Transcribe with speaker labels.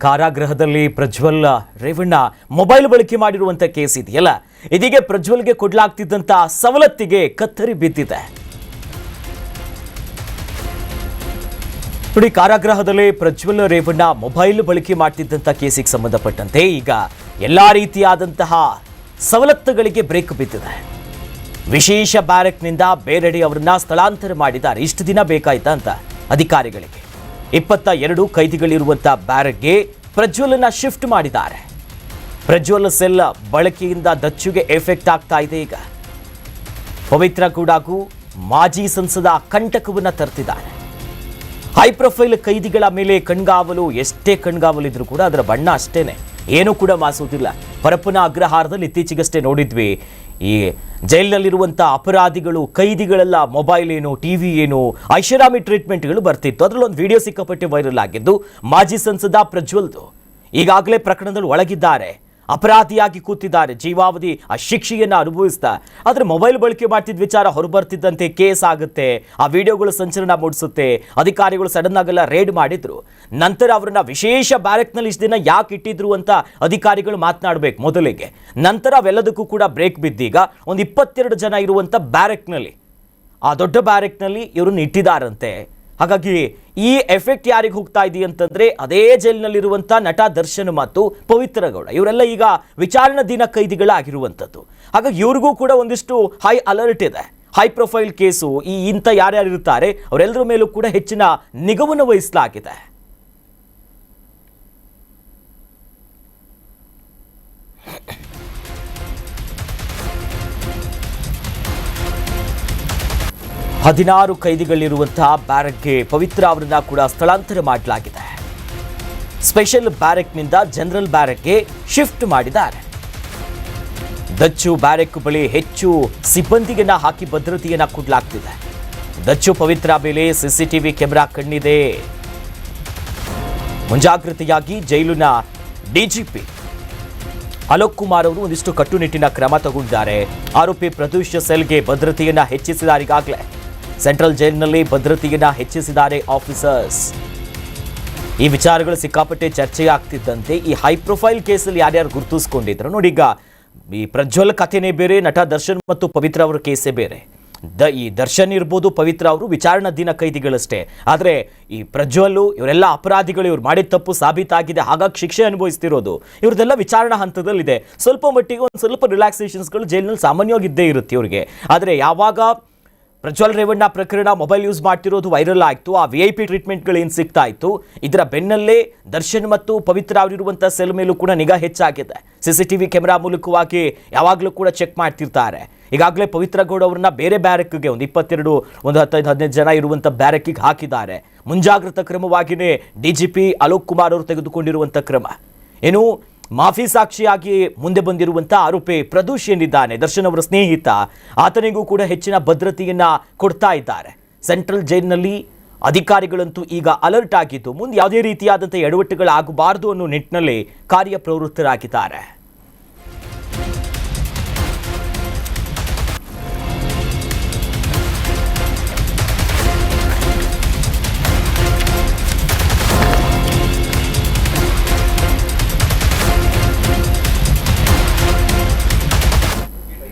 Speaker 1: ಕಾರಾಗೃಹದಲ್ಲಿ Prajwal Revanna mobile ಬಳಕೆ ಮಾಡಿರುವಂತ case ಇದೆಯಲ್ಲ, ಇದೀಗ ಪ್ರಜ್ವಲ್ಗೆ ಕೊಡಲಾಗ್ತಿದ್ದಂತ ಸವಲತ್ತಿಗೆ ಕತ್ತರಿ ಬಿದ್ದಿದೆ. ನೋಡಿ, ಕಾರಾಗೃಹದಲ್ಲಿ ಪ್ರಜ್ವಲ್ ರೇವಣ್ಣ ಮೊಬೈಲ್ ಬಳಕೆ ಮಾಡ್ತಿದ್ದಂತ ಕೇಸಿಗೆ ಸಂಬಂಧಪಟ್ಟಂತೆ ಈಗ ಎಲ್ಲಾ ರೀತಿಯಾದಂತಹ ಸವಲತ್ತುಗಳಿಗೆ ಬ್ರೇಕ್ ಬಿದ್ದಿದೆ. ವಿಶೇಷ ಬ್ಯಾರಕ್ನಿಂದ ಬೇರೆಡೆ ಅವರನ್ನ ಸ್ಥಳಾಂತರ ಮಾಡಿದ್ದಾರೆ. ಇಷ್ಟು ದಿನ ಬೇಕಾಯ್ತಾ ಅಂತ ಅಧಿಕಾರಿಗಳಿಗೆ 22 ಕೈದಿಗಳಿರುವಂತಹ ಬ್ಯಾರಕ್ಗೆ ಪ್ರಜ್ವಲನ್ನ ಶಿಫ್ಟ್ ಮಾಡಿದ್ದಾರೆ. ಪ್ರಜ್ವಲ್ ಸೆಲ್ ಬಳಕೆಯಿಂದ ದಚ್ಚುಗೆ ಎಫೆಕ್ಟ್ ಆಗ್ತಾ ಇದೆ. ಈಗ ಪವಿತ್ರ ಗೌಡಗೂ ಮಾಜಿ ಸಂಸದ ಕಂಟಕವನ್ನ ತರ್ತಿದ್ದಾರೆ. ಹೈ ಪ್ರೊಫೈಲ್ ಕೈದಿಗಳ ಮೇಲೆ ಕಣ್ಗಾವಲು, ಎಷ್ಟೇ ಕಣ್ಗಾವಲಿದ್ರು ಕೂಡ ಅದರ ಬಣ್ಣ ಅಷ್ಟೇನೆ, ಏನೂ ಕೂಡ ಮಾಸುವುದಿಲ್ಲ. ಪರಪ್ಪನ ಅಗ್ರಹಾರದಲ್ಲಿ ಇತ್ತೀಚೆಗಷ್ಟೇ ನೋಡಿದ್ವಿ, ಈ ಜೈಲಿನಲ್ಲಿರುವಂಥ ಅಪರಾಧಿಗಳು ಕೈದಿಗಳೆಲ್ಲ ಮೊಬೈಲ್ ಏನು, ಟಿವಿ ಏನು, ಐಷಾರಾಮಿ ಟ್ರೀಟ್ಮೆಂಟ್ಗಳು ಬರ್ತಿತ್ತು. ಅದರಲ್ಲಿ ಒಂದು ವಿಡಿಯೋ ಸಿಕ್ಕಾಪಟ್ಟೆ ವೈರಲ್ ಆಗಿದ್ದು ಮಾಜಿ ಸಂಸದ ಪ್ರಜ್ವಲ್ದು. ಈಗಾಗಲೇ ಪ್ರಕರಣದಲ್ಲಿ ಒಳಗಿದ್ದಾರೆ, ಅಪರಾಧಿಯಾಗಿ ಕೂತಿದ್ದಾರೆ, ಜೀವಾವಧಿ ಆ ಶಿಕ್ಷೆಯನ್ನು ಅನುಭವಿಸ್ತಾ. ಆದರೆ ಮೊಬೈಲ್ ಬಳಕೆ ಮಾಡ್ತಿದ್ದ ವಿಚಾರ ಹೊರಬರ್ತಿದ್ದಂತೆ ಕೇಸ್ ಆಗುತ್ತೆ, ಆ ವಿಡಿಯೋಗಳು ಸಂಚಲನ ಮೂಡಿಸುತ್ತೆ. ಅಧಿಕಾರಿಗಳು ಸಡನ್ ಆಗೆಲ್ಲ ರೇಡ್ ಮಾಡಿದ್ರು. ನಂತರ ಅವರನ್ನ ವಿಶೇಷ ಬ್ಯಾರಕ್ನಲ್ಲಿ ಇಷ್ಟು ದಿನ ಯಾಕೆ ಇಟ್ಟಿದ್ರು ಅಂತ ಅಧಿಕಾರಿಗಳು ಮಾತನಾಡಬೇಕು ಮೊದಲಿಗೆ. ನಂತರ ಅವೆಲ್ಲದಕ್ಕೂ ಕೂಡ ಬ್ರೇಕ್ ಬಿದ್ದೀಗ ಒಂದು 22 ಜನ ಇರುವಂಥ ಬ್ಯಾರಕ್ನಲ್ಲಿ, ಆ ದೊಡ್ಡ ಬ್ಯಾರಕ್ನಲ್ಲಿ ಇವ್ರನ್ನ ಇಟ್ಟಿದ್ದಾರಂತೆ. ಹಾಗಾಗಿ ಈ ಎಫೆಕ್ಟ್ ಯಾರಿಗೆ ಹೋಗ್ತಾ ಇದೆಯಾ ಅಂತಂದ್ರೆ ಅದೇ ಜೈಲಿನಲ್ಲಿರುವಂಥ ನಟ ದರ್ಶನ್ ಮತ್ತು ಪವಿತ್ರ ಗೌಡ, ಇವರೆಲ್ಲ ಈಗ ವಿಚಾರಣಾ ದಿನ ಕೈದಿಗಳಾಗಿರುವಂಥದ್ದು. ಹಾಗಾಗಿ ಇವ್ರಿಗೂ ಕೂಡ ಒಂದಿಷ್ಟು ಹೈ ಅಲರ್ಟ್ ಇದೆ. ಹೈ ಪ್ರೊಫೈಲ್ ಕೇಸು, ಇಂಥ ಯಾರ್ಯಾರು ಇರ್ತಾರೆ ಅವರೆಲ್ಲರ ಮೇಲೂ ಕೂಡ ಹೆಚ್ಚಿನ ನಿಗಾವನ್ನು ವಹಿಸಲಾಗಿದೆ. ಹದಿನಾರು ಕೈದಿಗಳಿರುವಂತಹ ಬ್ಯಾರಕ್ಗೆ ಪವಿತ್ರ ಅವರನ್ನ ಕೂಡ ಸ್ಥಳಾಂತರ ಮಾಡಲಾಗಿದೆ. ಸ್ಪೆಷಲ್ ಬ್ಯಾರಕ್ನಿಂದ ಜನರಲ್ ಬ್ಯಾರಕ್ಗೆ ಶಿಫ್ಟ್ ಮಾಡಿದ್ದಾರೆ. ದಚ್ಚು ಬ್ಯಾರಕ್ ಬಳಿ ಹೆಚ್ಚು ಸಿಬ್ಬಂದಿಯನ್ನ ಹಾಕಿ ಭದ್ರತೆಯನ್ನ ಕೊಡಲಾಗ್ತಿದೆ. ದಚ್ಚು ಪವಿತ್ರ ಮೇಲೆ ಸಿಸಿಟಿವಿ ಕ್ಯಾಮೆರಾ ಕಣ್ಣಿದೆ. ಮುಂಜಾಗ್ರತೆಯಾಗಿ ಜೈಲಿನ ಡಿಜಿಪಿ ಅಲೋಕ್ ಕುಮಾರ್ ಅವರು ಒಂದಿಷ್ಟು ಕಟ್ಟುನಿಟ್ಟಿನ ಕ್ರಮ ತಗೊಂಡಿದ್ದಾರೆ. ಆರೋಪಿ ಪ್ರದೋಷ್ ಸೆಲ್ಗೆ ಭದ್ರತೆಯನ್ನ ಹೆಚ್ಚಿಸಿದ್ದಾರೆ. ಈಗಾಗಲೇ ಸೆಂಟ್ರಲ್ ಜೈಲಿನಲ್ಲಿ ಭದ್ರತೆಯನ್ನ ಹೆಚ್ಚಿಸಿದ್ದಾರೆ ಆಫೀಸರ್ಸ್. ಈ ವಿಚಾರಗಳು ಸಿಕ್ಕಾಪಟ್ಟೆ ಚರ್ಚೆ ಆಗ್ತಿದ್ದಂತೆ ಈ ಹೈ ಪ್ರೊಫೈಲ್ ಕೇಸಲ್ಲಿ ಯಾರ್ಯಾರು ಗುರುತಿಸ್ಕೊಂಡಿದ್ರು ನೋಡಿ. ಈಗ ಈ ಪ್ರಜ್ವಲ್ ಕಥೆನೇ ಬೇರೆ, ನಟ ದರ್ಶನ್ ಮತ್ತು ಪವಿತ್ರ ಅವರ ಕೇಸೇ ಬೇರೆ. ಈ ದರ್ಶನ್ ಇರ್ಬೋದು, ಪವಿತ್ರ ಅವರು ವಿಚಾರಣಾ ದಿನ ಕೈದಿಗಳಷ್ಟೇ. ಆದರೆ ಈ ಪ್ರಜ್ವಲ್ಲು ಇವರೆಲ್ಲ ಅಪರಾಧಿಗಳು, ಇವ್ರು ಮಾಡಿದ ತಪ್ಪು ಸಾಬೀತಾಗಿದೆ, ಹಾಗಾಗಿ ಶಿಕ್ಷೆ ಅನುಭವಿಸ್ತಿರೋದು. ಇವ್ರದೆಲ್ಲ ವಿಚಾರಣಾ ಹಂತದಲ್ಲಿದೆ. ಸ್ವಲ್ಪ ಮಟ್ಟಿಗೆ ಒಂದು ಸ್ವಲ್ಪ ರಿಲ್ಯಾಕ್ಸೇಷನ್ಸ್ಗಳು ಜೈಲಿನಲ್ಲಿ ಸಾಮಾನ್ಯವಾಗಿ ಇದ್ದೇ ಇರುತ್ತೆ ಇವ್ರಿಗೆ. ಆದರೆ ಯಾವಾಗ ಪ್ರಜ್ವಲ್ ರೇವಣ್ಣ ಪ್ರಕರಣ ಮೊಬೈಲ್ ಯೂಸ್ ಮಾಡ್ತಿರೋದು ವೈರಲ್ ಆಯಿತು, ಆ VIP ಟ್ರೀಟ್ಮೆಂಟ್ಗಳು ಏನು ಸಿಗ್ತಾ ಇತ್ತು, ಇದರ ಬೆನ್ನಲ್ಲೇ ದರ್ಶನ್ ಮತ್ತು ಪವಿತ್ರ ಅವರಿರುವಂಥ ಸೆಲ್ ಮೇಲೂ ಕೂಡ ನಿಗಾ ಹೆಚ್ಚಾಗಿದೆ. CCTV ಕ್ಯಾಮೆರಾ ಮೂಲಕವಾಗಿ ಯಾವಾಗಲೂ ಕೂಡ ಚೆಕ್ ಮಾಡ್ತಿರ್ತಾರೆ. ಈಗಾಗಲೇ ಪವಿತ್ರ ಗೌಡ ಅವರನ್ನ ಬೇರೆ ಬ್ಯಾರಕ್ಗೆ ಒಂದು 22, ಒಂದು 15 ಜನ ಇರುವಂಥ ಬ್ಯಾರಕ್ಕಿಗೆ ಹಾಕಿದ್ದಾರೆ. ಮುಂಜಾಗ್ರತಾ ಕ್ರಮವಾಗಿಯೇ DGP ಅಲೋಕ್ ಕುಮಾರ್ ಅವರು ತೆಗೆದುಕೊಂಡಿರುವಂಥ ಕ್ರಮ ಏನು, ಮಾಫಿ ಸಾಕ್ಷಿಯಾಗಿ ಮುಂದೆ ಬಂದಿರುವಂಥ ಆರೋಪಿ ಪ್ರದೋಷ್ ಏನಿದ್ದಾನೆ, ದರ್ಶನ್ ಅವರ ಸ್ನೇಹಿತ, ಆತನಿಗೂ ಕೂಡ ಹೆಚ್ಚಿನ ಭದ್ರತೆಯನ್ನ ಕೊಡ್ತಾ ಇದ್ದಾರೆ. ಸೆಂಟ್ರಲ್ ಜೈಲಿನಲ್ಲಿ ಅಧಿಕಾರಿಗಳಂತೂ ಈಗ ಅಲರ್ಟ್ ಆಗಿದ್ದು ಮುಂದೆ ಯಾವುದೇ ರೀತಿಯಾದಂಥ ಎಡವಟ್ಟುಗಳಾಗಬಾರದು ಅನ್ನೋ ನಿಟ್ಟಿನಲ್ಲಿ ಕಾರ್ಯಪ್ರವೃತ್ತರಾಗಿದ್ದಾರೆ.